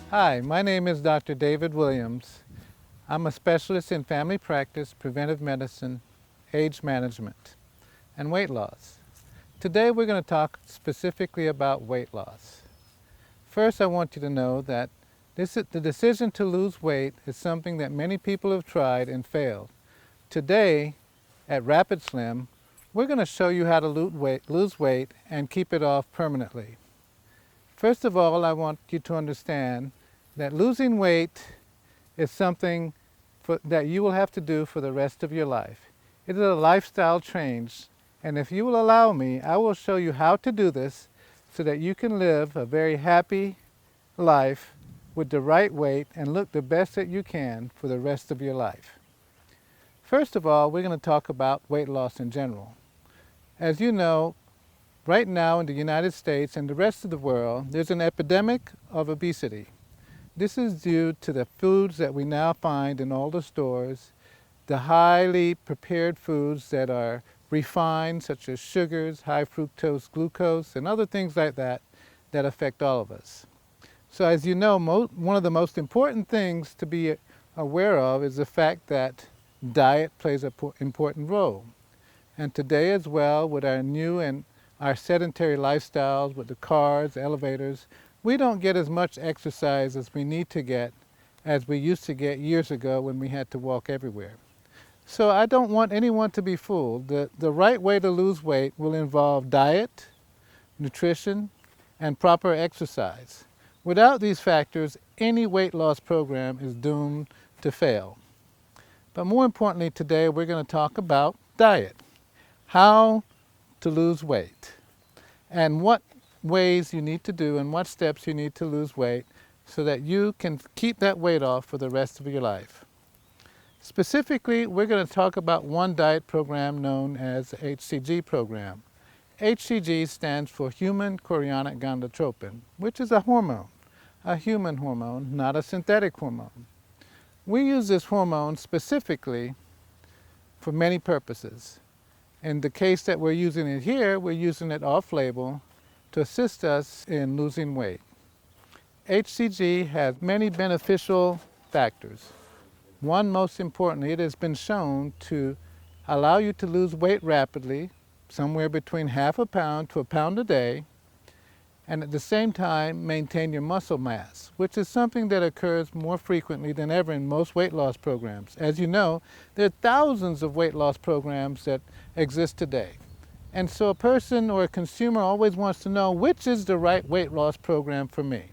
Hi, my name is Dr. David Williams. I'm a specialist in family practice, preventive medicine, age management, and weight loss. Today we're going to talk specifically about weight loss. First, I want you to know that the decision to lose weight is something that many people have tried and failed. Today, at Rapid Slim, we're going to show you how to lose weight and keep it off permanently. First of all, I want you to understand that losing weight is something that you will have to do for the rest of your life. It is a lifestyle change, and if you will allow me, I will show you how to do this so that you can live a very happy life with the right weight and look the best that you can for the rest of your life. First of all, we're going to talk about weight loss in general. As you know, right now in the United States and the rest of the world, there's an epidemic of obesity. This is due to the foods that we now find in all the stores, the highly prepared foods that are refined, such as sugars, high fructose glucose, and other things like that, that affect all of us. So as you know, one of the most important things to be aware of is the fact that diet plays an important role. And today as well, with our new and our sedentary lifestyles, with the cars, elevators, we don't get as much exercise as we need to get as we used to get years ago when we had to walk everywhere. So I don't want anyone to be fooled. The right way to lose weight will involve diet, nutrition, and proper exercise. Without these factors, any weight loss program is doomed to fail. But more importantly today, we're going to talk about diet. How to lose weight and what ways you need to do and what steps you need to lose weight so that you can keep that weight off for the rest of your life. Specifically, we're going to talk about one diet program known as the HCG program. HCG stands for human chorionic gonadotropin, which is a hormone, a human hormone, not a synthetic hormone. We use this hormone specifically for many purposes. In the case that we're using it here, we're using it off-label to assist us in losing weight. HCG has many beneficial factors. One, most importantly, it has been shown to allow you to lose weight rapidly, somewhere between half a pound to a pound a day, and at the same time maintain your muscle mass, which is something that occurs more frequently than ever in most weight loss programs. As you know, there are thousands of weight loss programs that exist today. And so a person or a consumer always wants to know which is the right weight loss program for me.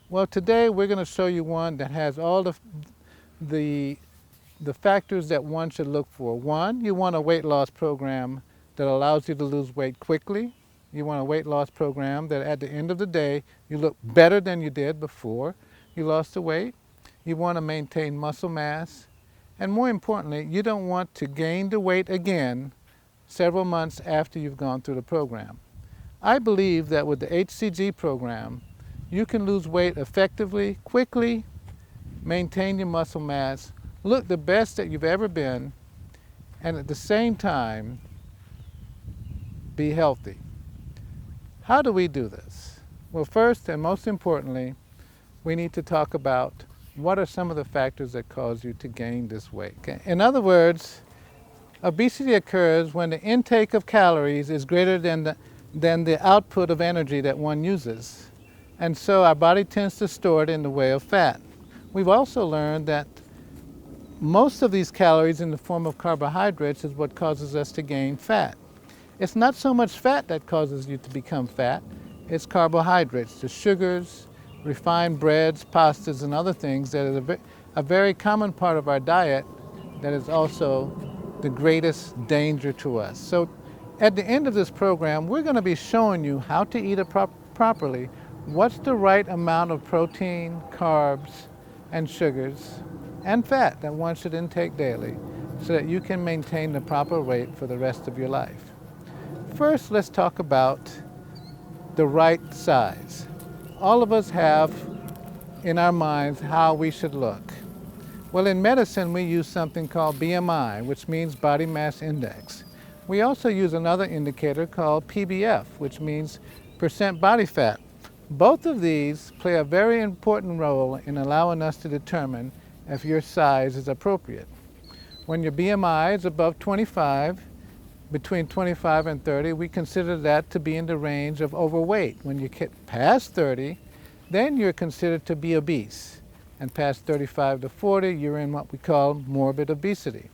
Well, today we're going to show you one that has all the factors that one should look for. One, you want a weight loss program that allows you to lose weight quickly. You want a weight loss program that at the end of the day, you look better than you did before you lost the weight. You want to maintain muscle mass. And more importantly, you don't want to gain the weight again several months after you've gone through the program. I believe that with the HCG program, you can lose weight effectively, quickly, maintain your muscle mass, look the best that you've ever been, and at the same time, be healthy. How do we do this? Well, first and most importantly, we need to talk about what are some of the factors that cause you to gain this weight. In other words, obesity occurs when the intake of calories is greater than the output of energy that one uses. And so our body tends to store it in the way of fat. We've also learned that most of these calories in the form of carbohydrates is what causes us to gain fat. It's not so much fat that causes you to become fat, it's carbohydrates, the sugars, refined breads, pastas, and other things that are a very common part of our diet that is also the greatest danger to us. So at the end of this program, we're going to be showing you how to eat it properly, what's the right amount of protein, carbs, and sugars, and fat that one should intake daily so that you can maintain the proper weight for the rest of your life. First, let's talk about the right size. All of us have in our minds how we should look. Well, in medicine, we use something called BMI, which means body mass index. We also use another indicator called PBF, which means percent body fat. Both of these play a very important role in allowing us to determine if your size is appropriate. When your BMI is above 25, between 25 and 30, we consider that to be in the range of overweight. When you get past 30, then you're considered to be obese. And past 35 to 40, you're in what we call morbid obesity.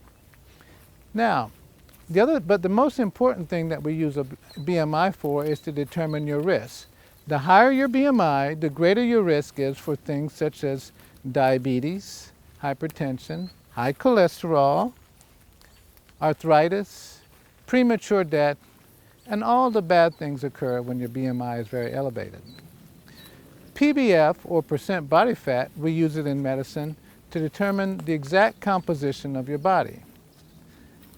Now, but the most important thing that we use a BMI for is to determine your risk. The higher your BMI, the greater your risk is for things such as diabetes, hypertension, high cholesterol, arthritis, premature death, and all the bad things occur when your BMI is very elevated. PBF, or percent body fat, we use it in medicine to determine the exact composition of your body.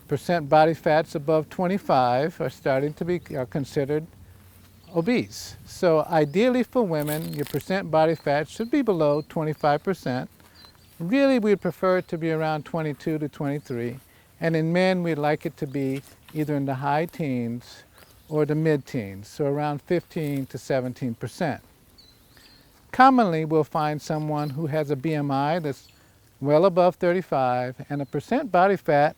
Percent body fats above 25 are considered obese. So ideally for women, your percent body fat should be below 25%. Really, we'd prefer it to be around 22 to 23. And in men, we'd like it to be either in the high teens or the mid-teens, so around 15 to 17%. Commonly, we'll find someone who has a BMI that's well above 35 and a percent body fat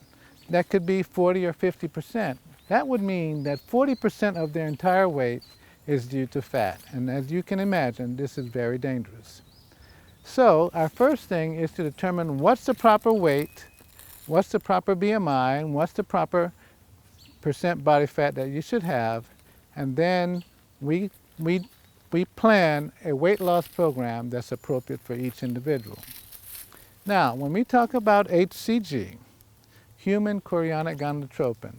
that could be 40 or 50%. That would mean that 40% of their entire weight is due to fat. And as you can imagine, this is very dangerous. So our first thing is to determine what's the proper weight, what's the proper BMI, and what's the proper percent body fat that you should have. And then we plan a weight loss program that's appropriate for each individual. Now, when we talk about HCG, human chorionic gonadotropin,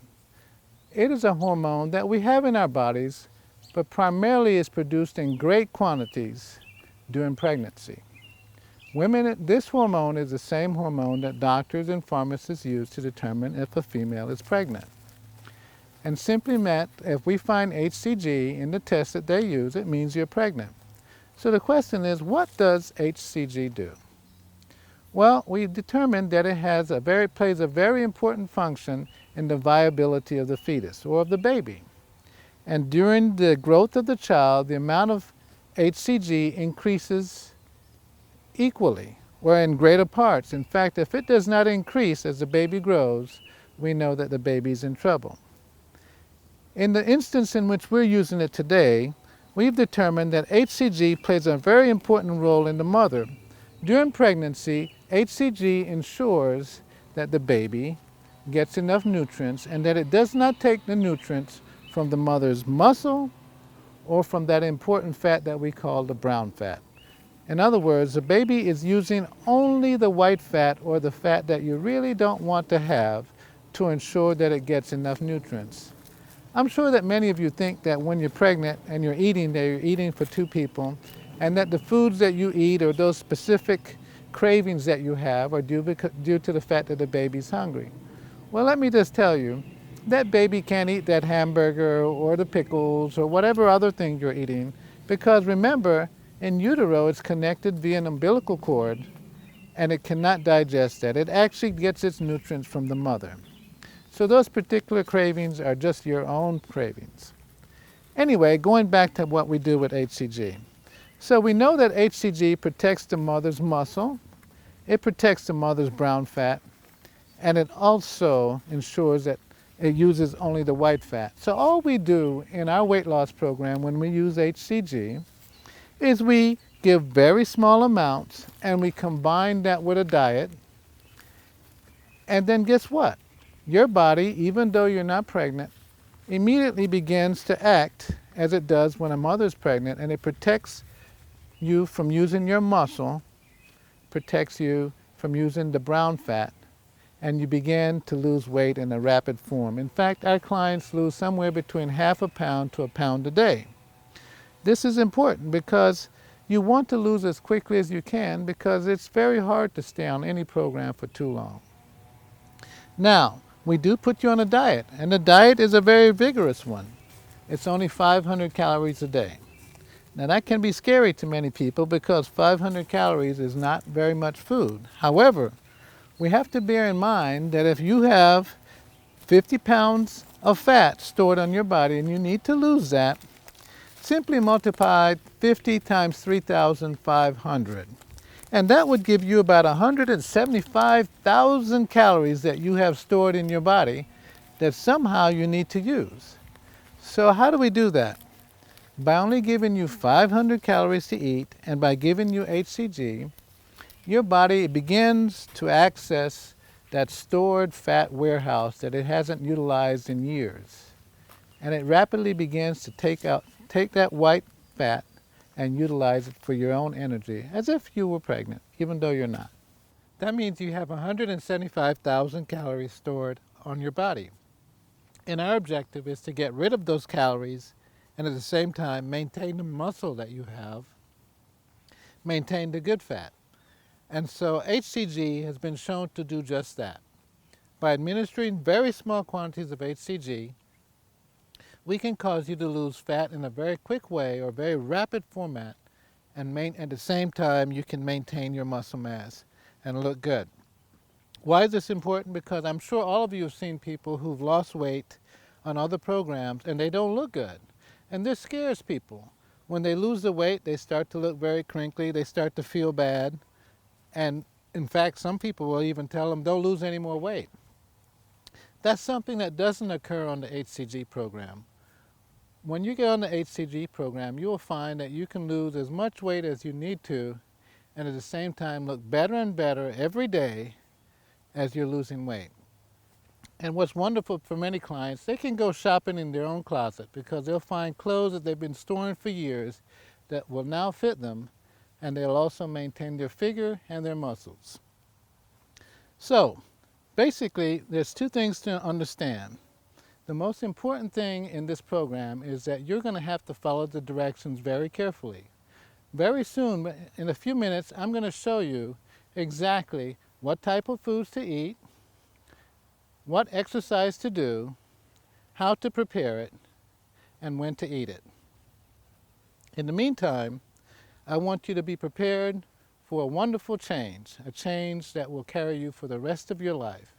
it is a hormone that we have in our bodies, but primarily is produced in great quantities during pregnancy. This hormone is the same hormone that doctors and pharmacists use to determine if a female is pregnant. And simply meant, if we find HCG in the test that they use, it means you're pregnant. So the question is, what does HCG do? Well, we determined that it plays a very important function in the viability of the fetus or of the baby. And during the growth of the child, the amount of HCG increases equally or in greater parts. In fact, if it does not increase as the baby grows, we know that the baby's in trouble. In the instance in which we're using it today, we've determined that HCG plays a very important role in the mother. During pregnancy, HCG ensures that the baby gets enough nutrients and that it does not take the nutrients from the mother's muscle or from that important fat that we call the brown fat. In other words, the baby is using only the white fat or the fat that you really don't want to have to ensure that it gets enough nutrients. I'm sure that many of you think that when you're pregnant and you're eating for two people, and that the foods that you eat or those specific cravings that you have are due to the fact that the baby's hungry. Well, let me just tell you, that baby can't eat that hamburger or the pickles or whatever other thing you're eating, because remember, in utero it's connected via an umbilical cord and it cannot digest that. It actually gets its nutrients from the mother. So those particular cravings are just your own cravings. Anyway, going back to what we do with HCG. So we know that HCG protects the mother's muscle, it protects the mother's brown fat, and it also ensures that it uses only the white fat. So all we do in our weight loss program when we use HCG is we give very small amounts and we combine that with a diet. And then guess what? Your body, even though you're not pregnant, immediately begins to act as it does when a mother's pregnant, and it protects you from using your muscle, protects you from using the brown fat, and you begin to lose weight in a rapid form. In fact, our clients lose somewhere between half a pound to a pound a day. This is important because you want to lose as quickly as you can, because it's very hard to stay on any program for too long. Now, we do put you on a diet, and the diet is a very vigorous one. It's only 500 calories a day. Now that can be scary to many people because 500 calories is not very much food. However, we have to bear in mind that if you have 50 pounds of fat stored on your body and you need to lose that, simply multiply 50 times 3,500. And that would give you about 175,000 calories that you have stored in your body that somehow you need to use. So how do we do that? By only giving you 500 calories to eat and by giving you HCG, your body begins to access that stored fat warehouse that it hasn't utilized in years. And it rapidly begins to take that white fat and utilize it for your own energy, as if you were pregnant, even though you're not. That means you have 175,000 calories stored on your body. And our objective is to get rid of those calories and at the same time maintain the muscle that you have, maintain the good fat. And so HCG has been shown to do just that. By administering very small quantities of HCG, we can cause you to lose fat in a very quick way or very rapid format, and at the same time you can maintain your muscle mass and look good. Why is this important? Because I'm sure all of you have seen people who've lost weight on other programs and they don't look good. And this scares people. When they lose the weight, they start to look very crinkly, they start to feel bad. And in fact, some people will even tell them don't lose any more weight. That's something that doesn't occur on the HCG program. When you get on the HCG program, you will find that you can lose as much weight as you need to and at the same time look better and better every day as you're losing weight. And what's wonderful for many clients, they can go shopping in their own closet because they'll find clothes that they've been storing for years that will now fit them, and they'll also maintain their figure and their muscles. So basically, there's two things to understand. The most important thing in this program is that you're going to have to follow the directions very carefully. Very soon, in a few minutes, I'm going to show you exactly what type of foods to eat, what exercise to do, how to prepare it, and when to eat it. In the meantime, I want you to be prepared for a wonderful change, a change that will carry you for the rest of your life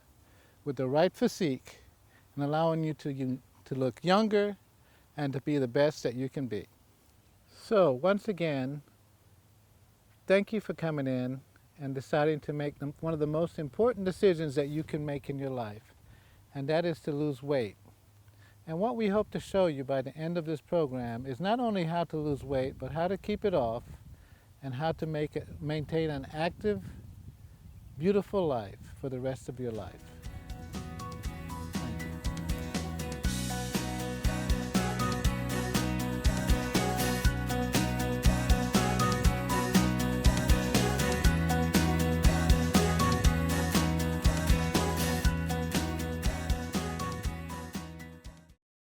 with the right physique and allowing you to look younger and to be the best that you can be. So once again, thank you for coming in and deciding to make one of the most important decisions that you can make in your life, and that is to lose weight. And what we hope to show you by the end of this program is not only how to lose weight, but how to keep it off and how to maintain an active, beautiful life for the rest of your life.